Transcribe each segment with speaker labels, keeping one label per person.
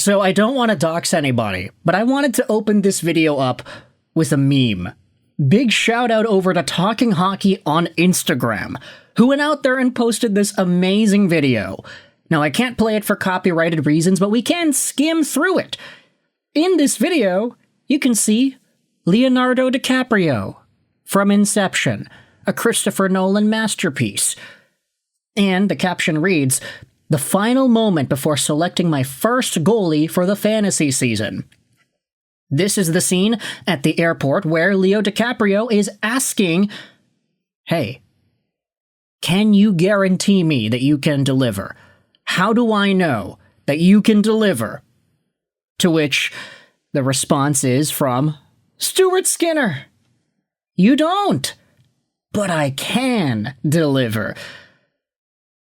Speaker 1: So I don't want to dox anybody, but I wanted to open this video up with a meme. Big shout out over to Talking Hockey on Instagram, who went out there and posted this amazing video. Now, I can't play it for copyrighted reasons, but we can skim through it. In this video, you can see Leonardo DiCaprio from Inception, a Christopher Nolan masterpiece. And the caption reads, "The final moment before selecting my first goalie for the fantasy season." This is the scene at the airport where Leo DiCaprio is asking, "Hey, can you guarantee me that you can deliver? How do I know that you can deliver?" To which the response is from Stuart Skinner. "You don't, but I can deliver."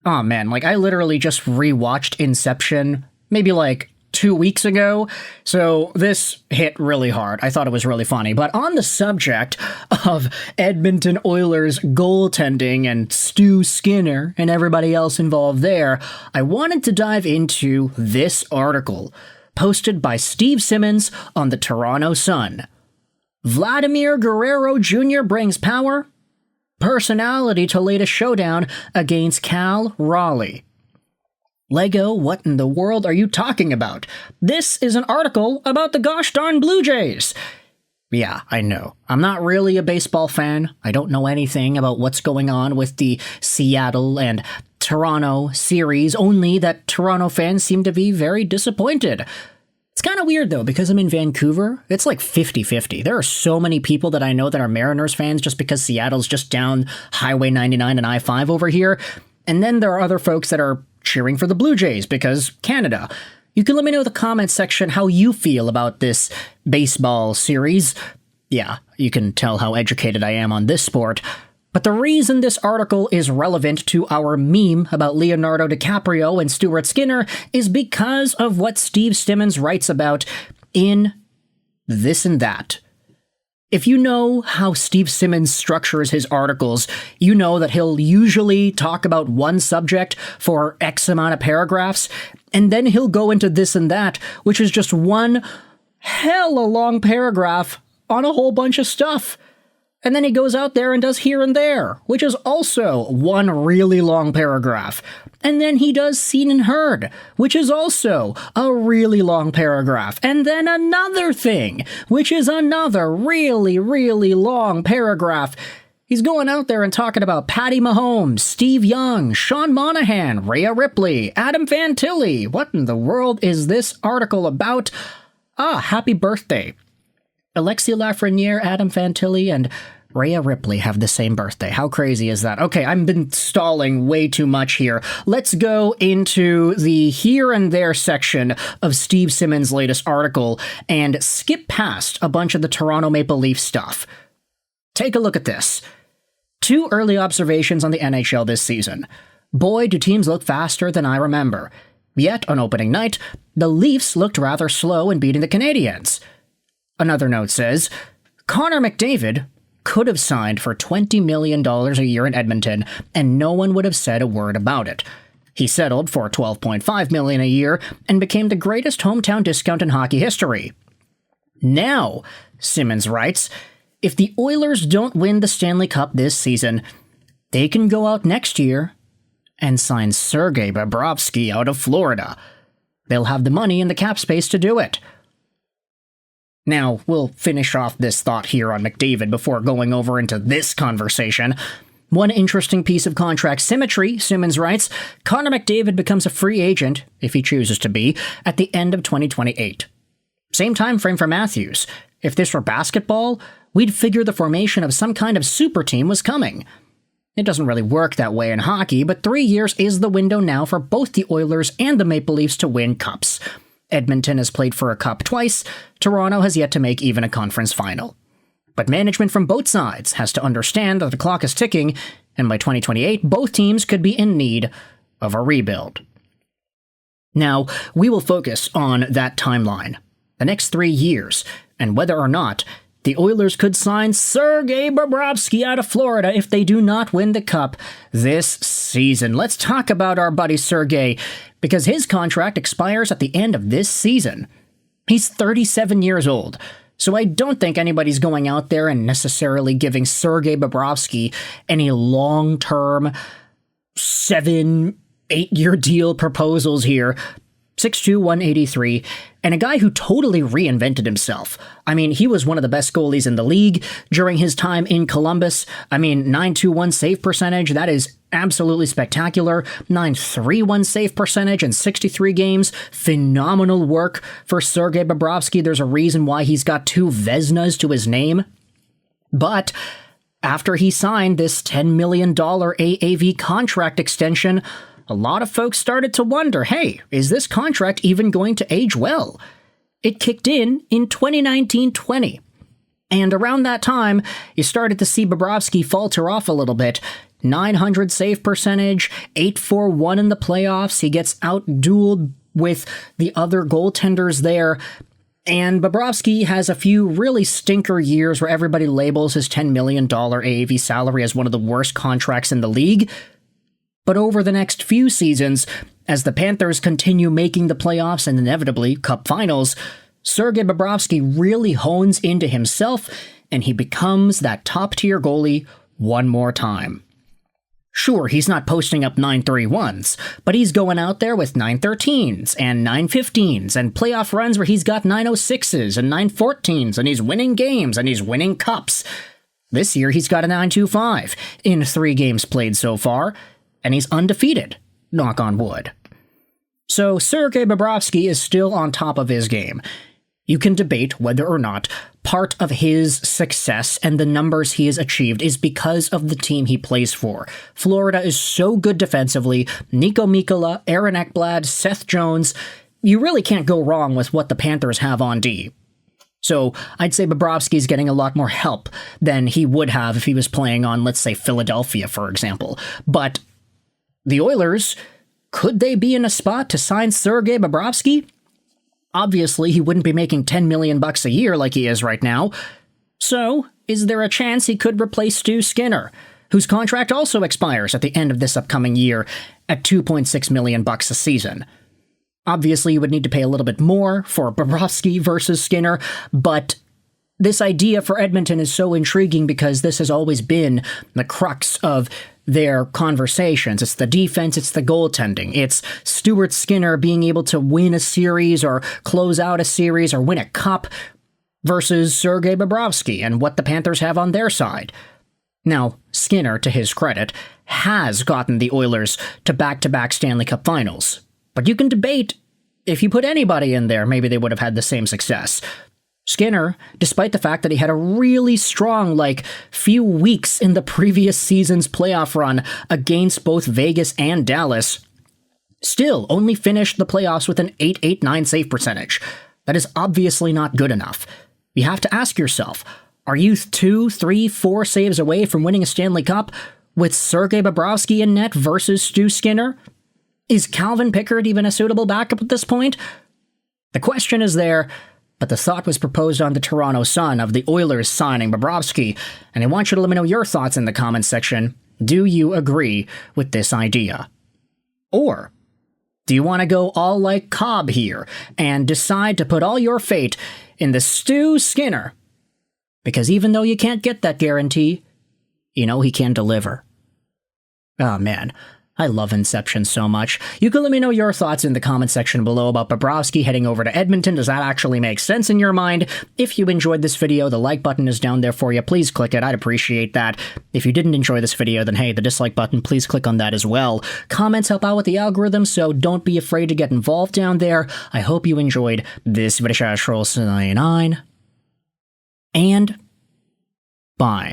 Speaker 1: Oh man, I literally just rewatched Inception maybe 2 weeks ago, so this hit really hard. I thought it was really funny. But on the subject of Edmonton Oilers goaltending and Stu Skinner and everybody else involved there, I wanted to dive into this article posted by Steve Simmons on the Toronto Sun. Vladimir Guerrero Jr. brings power, personality to latest showdown against Cal Raleigh. Lego, what in the world are you talking about? This is an article about the gosh darn Blue Jays. Yeah, I know. I'm not really a baseball fan. I don't know anything about what's going on with the Seattle and Toronto series, only that Toronto fans seem to be very disappointed. It's kind of weird, though, because I'm in Vancouver. It's 50-50. There are so many people that I know that are Mariners fans just because Seattle's just down Highway 99 and I-5 over here. And then there are other folks that are cheering for the Blue Jays because Canada. You can let me know in the comments section how you feel about this baseball series. Yeah, you can tell how educated I am on this sport. But the reason this article is relevant to our meme about Leonardo DiCaprio and Stuart Skinner is because of what Steve Simmons writes about in This and That. If you know how Steve Simmons structures his articles, you know that he'll usually talk about one subject for X amount of paragraphs, and then he'll go into This and That, which is just one hella long paragraph on a whole bunch of stuff. And then he goes out there and does Here and There, which is also one really long paragraph. And then he does Seen and Heard, which is also a really long paragraph. And then another thing, which is another really, really long paragraph. He's going out there and talking about Patty Mahomes, Steve Young, Sean Monahan, Rhea Ripley, Adam Fantilli. What in the world is this article about? Happy birthday. Alexia Lafreniere, Adam Fantilli, and Rhea Ripley have the same birthday. How crazy is that? Okay, I've been stalling way too much here. Let's go into the Here and There section of Steve Simmons' latest article and skip past a bunch of the Toronto Maple Leaf stuff. Take a look at this. 2 early observations on the NHL this season. Boy, do teams look faster than I remember. Yet, on opening night, the Leafs looked rather slow in beating the Canadiens. Another note says, Connor McDavid could have signed for $20 million a year in Edmonton, and no one would have said a word about it. He settled for $12.5 million a year and became the greatest hometown discount in hockey history. Now, Simmons writes, if the Oilers don't win the Stanley Cup this season, they can go out next year and sign Sergei Bobrovsky out of Florida. They'll have the money and the cap space to do it. Now, we'll finish off this thought here on McDavid before going over into this conversation. One interesting piece of contract symmetry, Simmons writes, Connor McDavid becomes a free agent, if he chooses to be, at the end of 2028. Same time frame for Matthews. If this were basketball, we'd figure the formation of some kind of super team was coming. It doesn't really work that way in hockey, but 3 years is the window now for both the Oilers and the Maple Leafs to win cups. Edmonton has played for a cup twice. Toronto has yet to make even a conference final. But management from both sides has to understand that the clock is ticking, and by 2028, both teams could be in need of a rebuild. Now, we will focus on that timeline, the next 3 years, and whether or not the Oilers could sign Sergei Bobrovsky out of Florida if they do not win the Cup this season. Let's talk about our buddy Sergei, because his contract expires at the end of this season. He's 37 years old, so I don't think anybody's going out there and necessarily giving Sergei Bobrovsky any long-term 7-8 year deal proposals here. 6'2", 183, and a guy who totally reinvented himself. I mean, he was one of the best goalies in the league during his time in Columbus. I mean, .921 save percentage, that is absolutely spectacular. .931 save percentage in 63 games. Phenomenal work for Sergei Bobrovsky. There's a reason why he's got 2 Vezinas to his name. But after he signed this $10 million AAV contract extension, a lot of folks started to wonder, hey, is this contract even going to age well? It kicked in 2019-20. And around that time, you started to see Bobrovsky falter off a little bit. .900 save percentage, .841 in the playoffs. He gets out-dueled with the other goaltenders there. And Bobrovsky has a few really stinker years where everybody labels his $10 million AAV salary as one of the worst contracts in the league. But over the next few seasons, as the Panthers continue making the playoffs and inevitably Cup Finals, Sergei Bobrovsky really hones into himself and he becomes that top-tier goalie one more time. Sure, he's not posting up 931s, but he's going out there with 913s and 915s and playoff runs where he's got 906s and 914s and he's winning games and he's winning cups. This year he's got a 925 in 3 games played so far, and he's undefeated, knock on wood. So Sergei Bobrovsky is still on top of his game. You can debate whether or not part of his success and the numbers he has achieved is because of the team he plays for. Florida is so good defensively. Nico Mikkola, Aaron Ekblad, Seth Jones. You really can't go wrong with what the Panthers have on D. So I'd say Bobrovsky's getting a lot more help than he would have if he was playing on, let's say, Philadelphia, for example. But the Oilers, could they be in a spot to sign Sergei Bobrovsky? Obviously, he wouldn't be making $10 million a year like he is right now. So, is there a chance he could replace Stu Skinner, whose contract also expires at the end of this upcoming year at $2.6 million a season? Obviously, you would need to pay a little bit more for Bobrovsky versus Skinner, but this idea for Edmonton is so intriguing because this has always been the crux of their conversations. It's the defense, it's the goaltending, it's Stuart Skinner being able to win a series or close out a series or win a cup versus Sergei Bobrovsky and what the Panthers have on their side. Now, Skinner, to his credit, has gotten the Oilers to back-to-back Stanley Cup finals, but you can debate if you put anybody in there, maybe they would have had the same success. Skinner, despite the fact that he had a really strong, few weeks in the previous season's playoff run against both Vegas and Dallas, still only finished the playoffs with an .889 save percentage. That is obviously not good enough. You have to ask yourself, are you 2, 3, 4 saves away from winning a Stanley Cup with Sergei Bobrovsky in net versus Stu Skinner? Is Calvin Pickard even a suitable backup at this point? The question is there, but the thought was proposed on the Toronto Sun of the Oilers signing Bobrovsky, and I want you to let me know your thoughts in the comments section. Do you agree with this idea? Or do you want to go all like Cobb here and decide to put all your fate in the Stu Skinner? Because even though you can't get that guarantee, you know he can deliver. Oh man, I love Inception so much. You can let me know your thoughts in the comment section below about Bobrovsky heading over to Edmonton. Does that actually make sense in your mind? If you enjoyed this video, the like button is down there for you. Please click it. I'd appreciate that. If you didn't enjoy this video, then hey, the dislike button, please click on that as well. Comments help out with the algorithm, so don't be afraid to get involved down there. I hope you enjoyed this video. And bye.